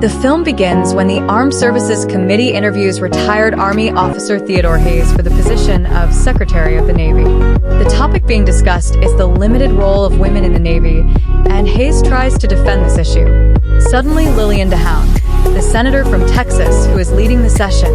The film begins when the Armed Services Committee interviews retired Army officer Theodore Hayes for the position of Secretary of the Navy. The topic being discussed is the limited role of women in the Navy, and Hayes tries to defend this issue. Suddenly, Lillian DeHaan, the senator from Texas who is leading the session,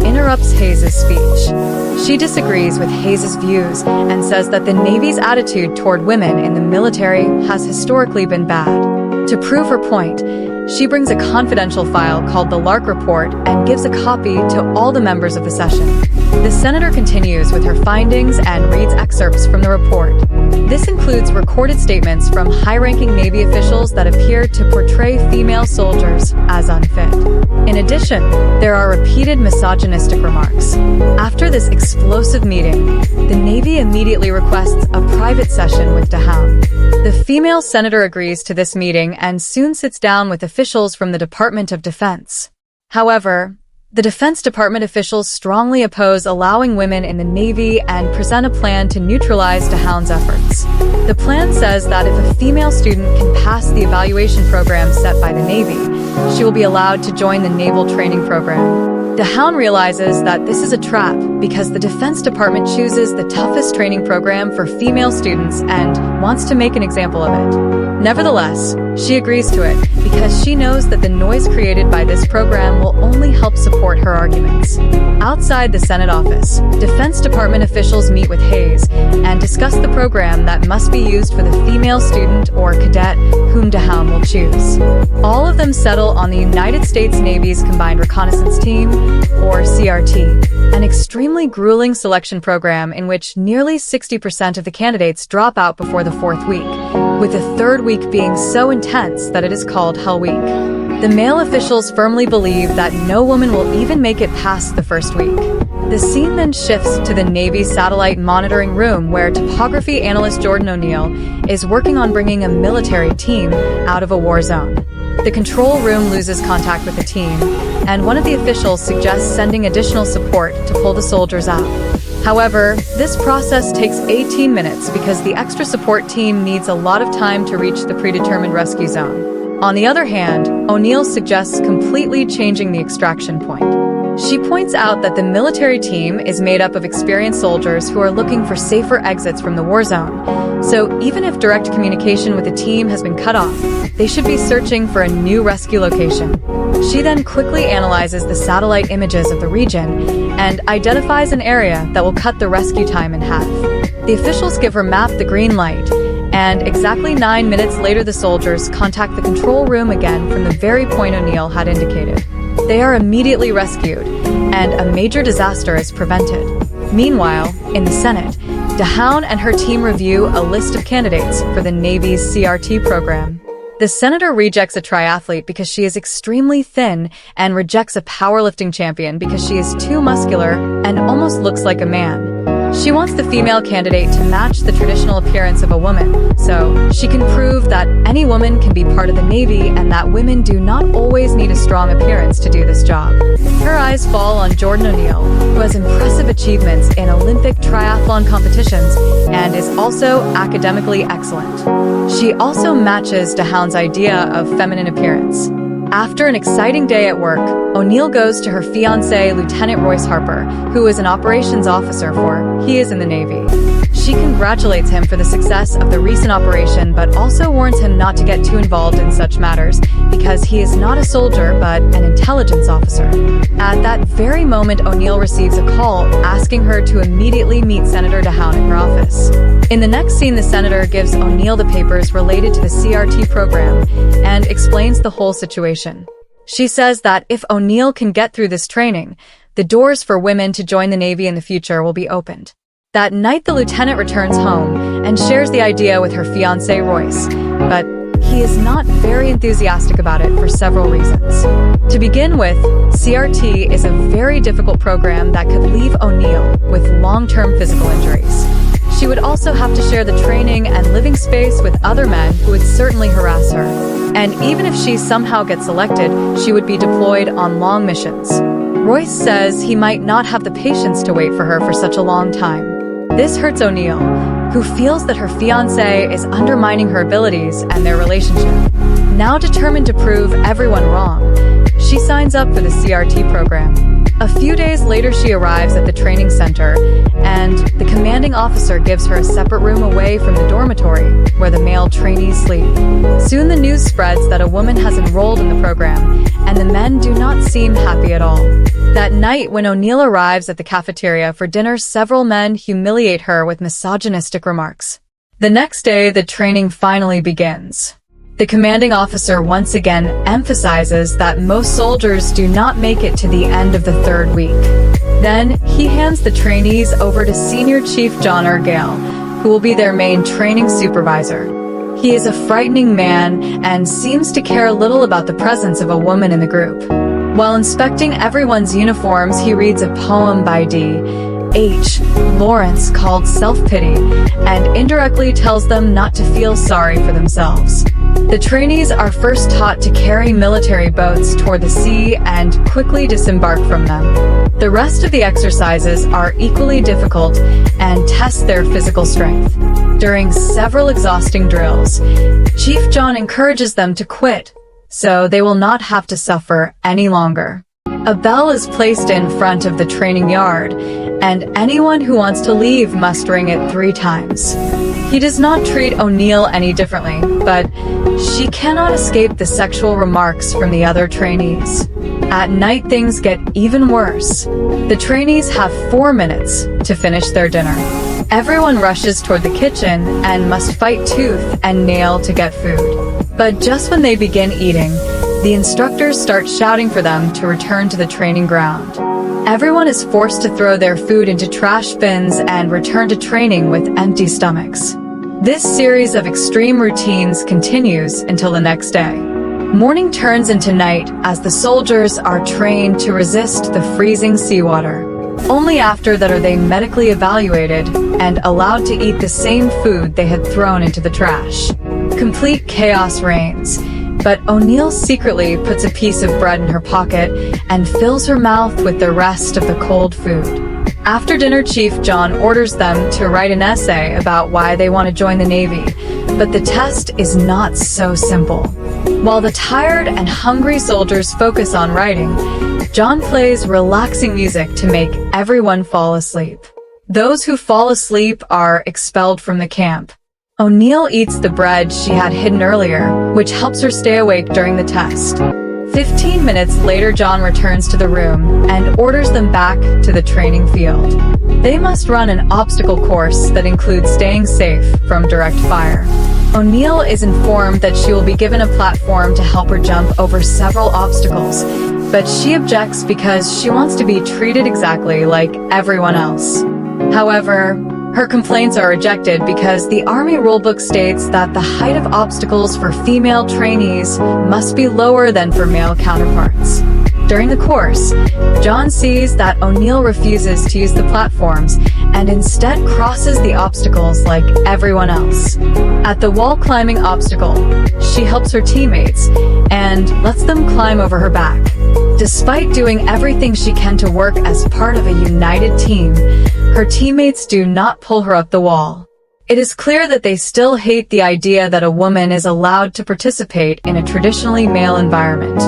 interrupts Hayes' speech. She disagrees with Hayes' views and says that the Navy's attitude toward women in the military has historically been bad. To prove her point, she brings a confidential file called the Lark Report and gives a copy to all the members of the session. The senator continues with her findings and reads excerpts from the report. This includes recorded statements from high-ranking Navy officials that appear to portray female soldiers as unfit. In addition, there are repeated misogynistic remarks. After this explosive meeting, the Navy immediately requests a private session with DeHaan. The female senator agrees to this meeting and soon sits down with officials from the Department of Defense. However, the Defense Department officials strongly oppose allowing women in the Navy and present a plan to neutralize DeHaan's efforts. The plan says that if a female student can pass the evaluation program set by the Navy, she will be allowed to join the Naval Training Program. DeHaan realizes that this is a trap because the Defense Department chooses the toughest training program for female students and wants to make an example of it. Nevertheless, she agrees to it because she knows that the noise created by this program will only help support her arguments. Outside the Senate office, Defense Department officials meet with Hayes and discuss the program that must be used for the female student or cadet whom DeHaan will choose. All of them settle on the United States Navy's Combined Reconnaissance Team, or CRT, an extremely grueling selection program in which nearly 60% of the candidates drop out before the fourth week, with the third week being so intense that it is called Hell Week. The male officials firmly believe that no woman will even make it past the first week. The scene then shifts to the Navy satellite monitoring room where topography analyst Jordan O'Neill is working on bringing a military team out of a war zone. The control room loses contact with the team, and one of the officials suggests sending additional support to pull the soldiers out. However, this process takes 18 minutes because the extra support team needs a lot of time to reach the predetermined rescue zone. On the other hand, O'Neill suggests completely changing the extraction point. She points out that the military team is made up of experienced soldiers who are looking for safer exits from the war zone. So even if direct communication with the team has been cut off, they should be searching for a new rescue location. She then quickly analyzes the satellite images of the region and identifies an area that will cut the rescue time in half. The officials give her map the green light, and exactly 9 minutes later the soldiers contact the control room again from the very point O'Neill had indicated. They are immediately rescued, and a major disaster is prevented. Meanwhile, in the Senate, DeHaan and her team review a list of candidates for the Navy's CRT program. The senator rejects a triathlete because she is extremely thin and rejects a powerlifting champion because she is too muscular and almost looks like a man. She wants the female candidate to match the traditional appearance of a woman, so she can prove that any woman can be part of the Navy and that women do not always need a strong appearance to do this job. Her eyes fall on Jordan O'Neill, who has impressive achievements in Olympic triathlon competitions and is also academically excellent. She also matches DeHaan's idea of feminine appearance. After an exciting day at work, O'Neill goes to her fiancé, Lieutenant Royce Harper, who is an operations officer he is in the Navy. She congratulates him for the success of the recent operation, but also warns him not to get too involved in such matters because he is not a soldier but an intelligence officer. At that very moment, O'Neill receives a call asking her to immediately meet Senator DeHaan in her office. In the next scene, the senator gives O'Neill the papers related to the CRT program and explains the whole situation. She says that if O'Neill can get through this training, the doors for women to join the Navy in the future will be opened. That night, the lieutenant returns home and shares the idea with her fiancé Royce, but he is not very enthusiastic about it for several reasons. To begin with, CRT is a very difficult program that could leave O'Neill with long-term physical injuries. She would also have to share the training and living space with other men who would certainly harass her. And even if she somehow gets selected, she would be deployed on long missions. Royce says he might not have the patience to wait for her for such a long time. This hurts O'Neill, who feels that her fiancé is undermining her abilities and their relationship. Now determined to prove everyone wrong, signs up for the CRT program. A few days later, she arrives at the training center, and the commanding officer gives her a separate room away from the dormitory where the male trainees sleep. Soon the news spreads that a woman has enrolled in the program, and the men do not seem happy at all. That night, when O'Neill arrives at the cafeteria for dinner, several men humiliate her with misogynistic remarks. The next day, the training finally begins. The commanding officer once again emphasizes that most soldiers do not make it to the end of the third week. Then, he hands the trainees over to Senior Chief John Gale, who will be their main training supervisor. He is a frightening man and seems to care little about the presence of a woman in the group. While inspecting everyone's uniforms, he reads a poem by D.H. Lawrence called Self-Pity, and indirectly tells them not to feel sorry for themselves. The trainees are first taught to carry military boats toward the sea and quickly disembark from them. The rest of the exercises are equally difficult and test their physical strength. During several exhausting drills, Chief John encourages them to quit, so they will not have to suffer any longer. A bell is placed in front of the training yard, and anyone who wants to leave must ring it 3 times. He does not treat O'Neill any differently, but she cannot escape the sexual remarks from the other trainees. At night, things get even worse. The trainees have 4 minutes to finish their dinner. Everyone rushes toward the kitchen and must fight tooth and nail to get food. But just when they begin eating, the instructors start shouting for them to return to the training ground. Everyone is forced to throw their food into trash bins and return to training with empty stomachs. This series of extreme routines continues until the next day. Morning turns into night as the soldiers are trained to resist the freezing seawater. Only after that are they medically evaluated and allowed to eat the same food they had thrown into the trash. Complete chaos reigns, but O'Neill secretly puts a piece of bread in her pocket and fills her mouth with the rest of the cold food. After dinner, Chief John orders them to write an essay about why they want to join the Navy, but the test is not so simple. While the tired and hungry soldiers focus on writing, John plays relaxing music to make everyone fall asleep. Those who fall asleep are expelled from the camp. O'Neill eats the bread she had hidden earlier, which helps her stay awake during the test. 15 minutes later, John returns to the room and orders them back to the training field. They must run an obstacle course that includes staying safe from direct fire. O'Neill is informed that she will be given a platform to help her jump over several obstacles, but she objects because she wants to be treated exactly like everyone else. However, her complaints are rejected because the Army rulebook states that the height of obstacles for female trainees must be lower than for male counterparts. During the course, John sees that O'Neill refuses to use the platforms and instead crosses the obstacles like everyone else. At the wall climbing obstacle, she helps her teammates and lets them climb over her back. Despite doing everything she can to work as part of a united team, her teammates do not pull her up the wall. It is clear that they still hate the idea that a woman is allowed to participate in a traditionally male environment.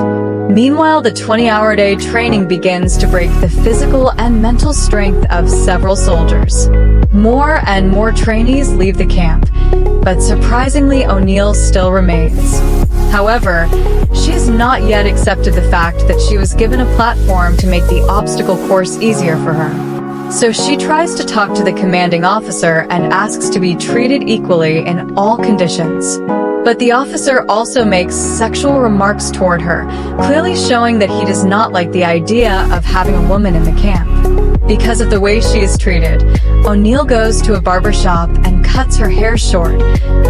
Meanwhile, the 20-hour-a-day training begins to break the physical and mental strength of several soldiers. More and more trainees leave the camp, but surprisingly, O'Neill still remains. However, she has not yet accepted the fact that she was given a platform to make the obstacle course easier for her. So she tries to talk to the commanding officer and asks to be treated equally in all conditions. But the officer also makes sexual remarks toward her, clearly showing that he does not like the idea of having a woman in the camp. Because of the way she is treated, O'Neill goes to a barbershop and cuts her hair short,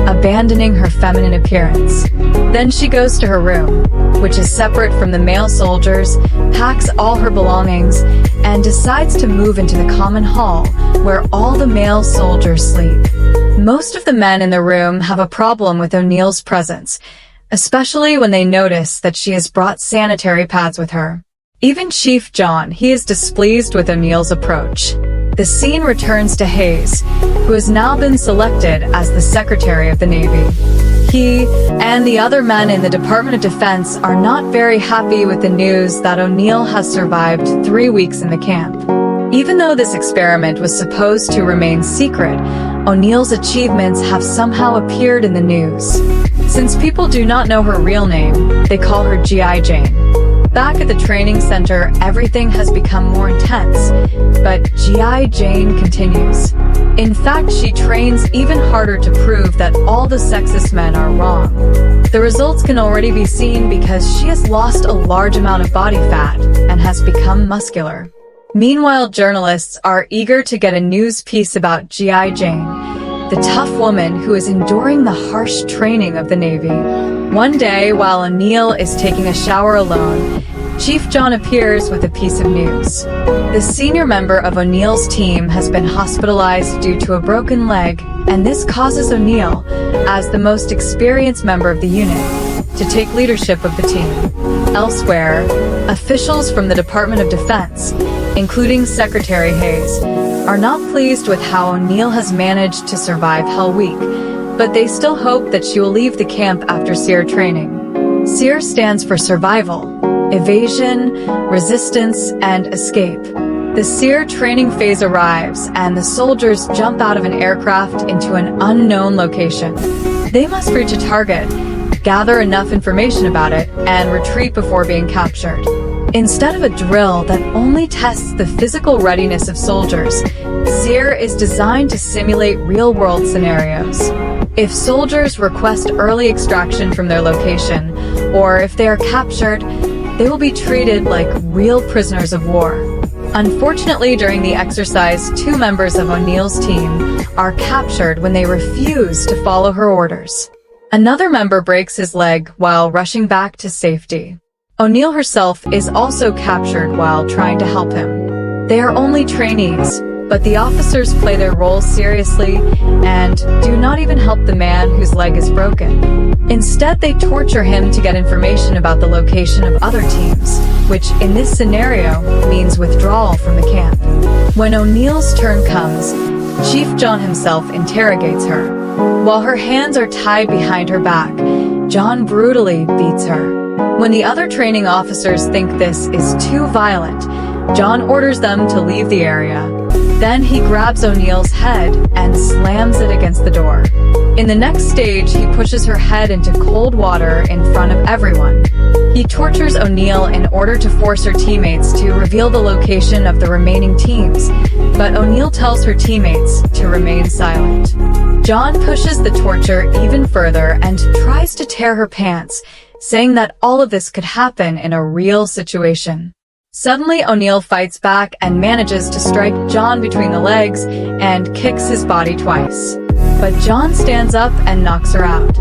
abandoning her feminine appearance. Then she goes to her room, which is separate from the male soldiers, packs all her belongings, and decides to move into the common hall, where all the male soldiers sleep. Most of the men in the room have a problem with O'Neill's presence, especially when they notice that she has brought sanitary pads with her. Even Chief John, he is displeased with O'Neill's approach. The scene returns to Hayes, who has now been selected as the Secretary of the Navy. He and the other men in the Department of Defense are not very happy with the news that O'Neill has survived 3 weeks in the camp. Even though this experiment was supposed to remain secret, O'Neill's achievements have somehow appeared in the news. Since people do not know her real name, they call her G.I. Jane. Back at the training center, everything has become more intense, but G.I. Jane continues. In fact, she trains even harder to prove that all the sexist men are wrong. The results can already be seen because she has lost a large amount of body fat and has become muscular. Meanwhile, journalists are eager to get a news piece about G.I. Jane, the tough woman who is enduring the harsh training of the Navy. One day, while O'Neill is taking a shower alone, Chief John appears with a piece of news. The senior member of O'Neill's team has been hospitalized due to a broken leg, and this causes O'Neill, as the most experienced member of the unit, to take leadership of the team. Elsewhere, officials from the Department of Defense, including Secretary Hayes, are not pleased with how O'Neill has managed to survive Hell Week, but they still hope that she will leave the camp after SEER training. SEER stands for survival, evasion, resistance, and escape. The SEER training phase arrives, and the soldiers jump out of an aircraft into an unknown location. They must reach a target, gather enough information about it, and retreat before being captured. Instead of a drill that only tests the physical readiness of soldiers, SEER is designed to simulate real-world scenarios. If soldiers request early extraction from their location, or if they are captured, they will be treated like real prisoners of war. Unfortunately, during the exercise, 2 members of O'Neill's team are captured when they refuse to follow her orders. Another member breaks his leg while rushing back to safety. O'Neill herself is also captured while trying to help him. They are only trainees, but the officers play their roles seriously and do not even help the man whose leg is broken. Instead, they torture him to get information about the location of other teams, which in this scenario means withdrawal from the camp. When O'Neill's turn comes, Chief John himself interrogates her. While her hands are tied behind her back, John brutally beats her. When the other training officers think this is too violent, John orders them to leave the area. Then he grabs O'Neill's head and slams it against the door. In the next stage, he pushes her head into cold water in front of everyone. He tortures O'Neill in order to force her teammates to reveal the location of the remaining teams, but O'Neill tells her teammates to remain silent. John pushes the torture even further and tries to tear her pants, saying that all of this could happen in a real situation. Suddenly, O'Neill fights back and manages to strike John between the legs and kicks his body twice. But John stands up and knocks her out.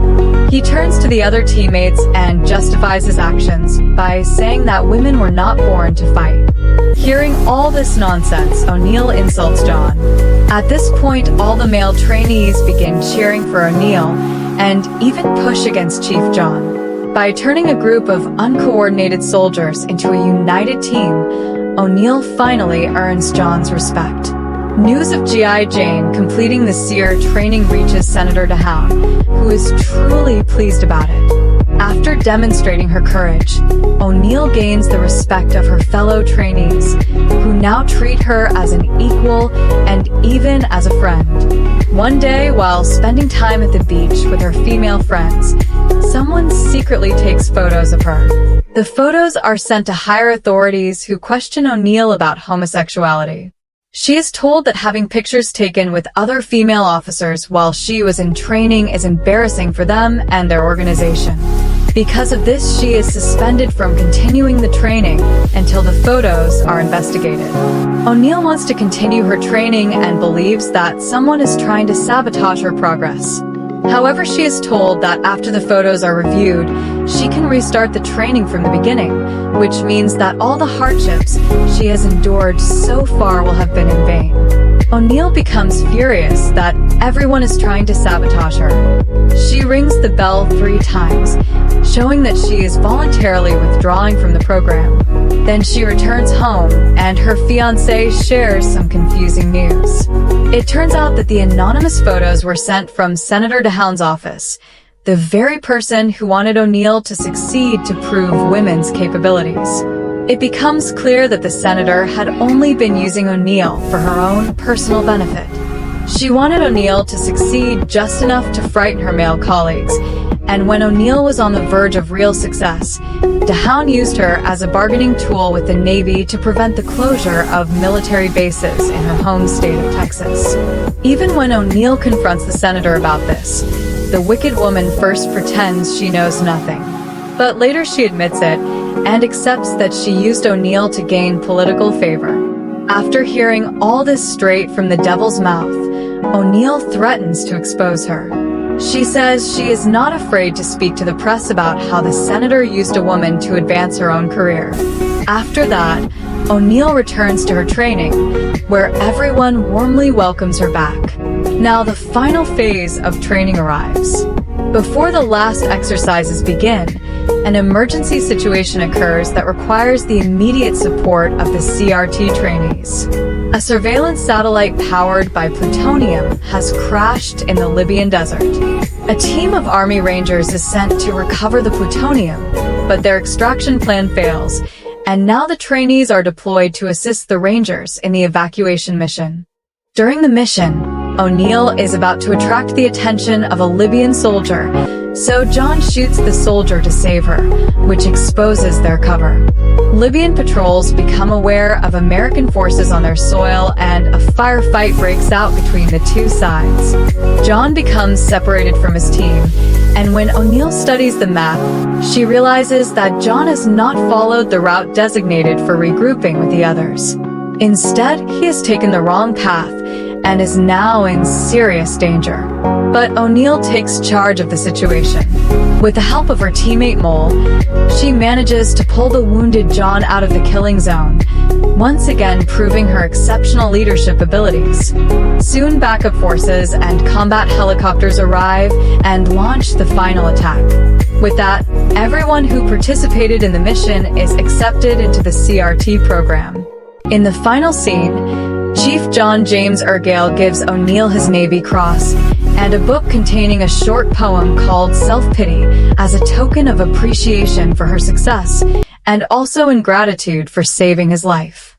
He turns to the other teammates and justifies his actions by saying that women were not born to fight. Hearing all this nonsense, O'Neill insults John. At this point, all the male trainees begin cheering for O'Neill and even push against Chief John. By turning a group of uncoordinated soldiers into a united team, O'Neill finally earns John's respect. News of G.I. Jane completing the SEER training reaches Senator DeHaan, who is truly pleased about it. After demonstrating her courage, O'Neill gains the respect of her fellow trainees, who now treat her as an equal and even as a friend. One day, while spending time at the beach with her female friends, someone secretly takes photos of her. The photos are sent to higher authorities who question O'Neill about homosexuality. She is told that having pictures taken with other female officers while she was in training is embarrassing for them and their organization. Because of this, she is suspended from continuing the training until the photos are investigated. O'Neill wants to continue her training and believes that someone is trying to sabotage her progress. However, she is told that after the photos are reviewed, she can restart the training from the beginning, which means that all the hardships she has endured so far will have been in vain. O'Neill becomes furious that everyone is trying to sabotage her. She rings the bell 3 times, showing that she is voluntarily withdrawing from the program. Then she returns home, and her fiancé shares some confusing news. It turns out that the anonymous photos were sent from Senator DeHaan's office, the very person who wanted O'Neill to succeed to prove women's capabilities. It becomes clear that the senator had only been using O'Neill for her own personal benefit. She wanted O'Neill to succeed just enough to frighten her male colleagues, and when O'Neill was on the verge of real success, DeHaan used her as a bargaining tool with the Navy to prevent the closure of military bases in her home state of Texas. Even when O'Neill confronts the senator about this, the wicked woman first pretends she knows nothing. But later she admits it and accepts that she used O'Neill to gain political favor. After hearing all this straight from the devil's mouth, O'Neill threatens to expose her. She says she is not afraid to speak to the press about how the senator used a woman to advance her own career. After that, O'Neill returns to her training, where everyone warmly welcomes her back. Now the final phase of training arrives. Before the last exercises begin, an emergency situation occurs that requires the immediate support of the CRT trainees. A surveillance satellite powered by plutonium has crashed in the Libyan desert. A team of Army Rangers is sent to recover the plutonium, but their extraction plan fails, and now the trainees are deployed to assist the Rangers in the evacuation mission. During the mission, O'Neill is about to attract the attention of a Libyan soldier, so John shoots the soldier to save her, which exposes their cover. Libyan patrols become aware of American forces on their soil, and a firefight breaks out between the two sides. John becomes separated from his team, and when O'Neill studies the map, she realizes that John has not followed the route designated for regrouping with the others. Instead, he has taken the wrong path and is now in serious danger. But O'Neill takes charge of the situation. With the help of her teammate Mole, she manages to pull the wounded John out of the killing zone, once again proving her exceptional leadership abilities. Soon backup forces and combat helicopters arrive and launch the final attack. With that, everyone who participated in the mission is accepted into the CRT program. In the final scene, Chief John James Ergale gives O'Neill his Navy Cross and a book containing a short poem called Self-Pity as a token of appreciation for her success and also in gratitude for saving his life.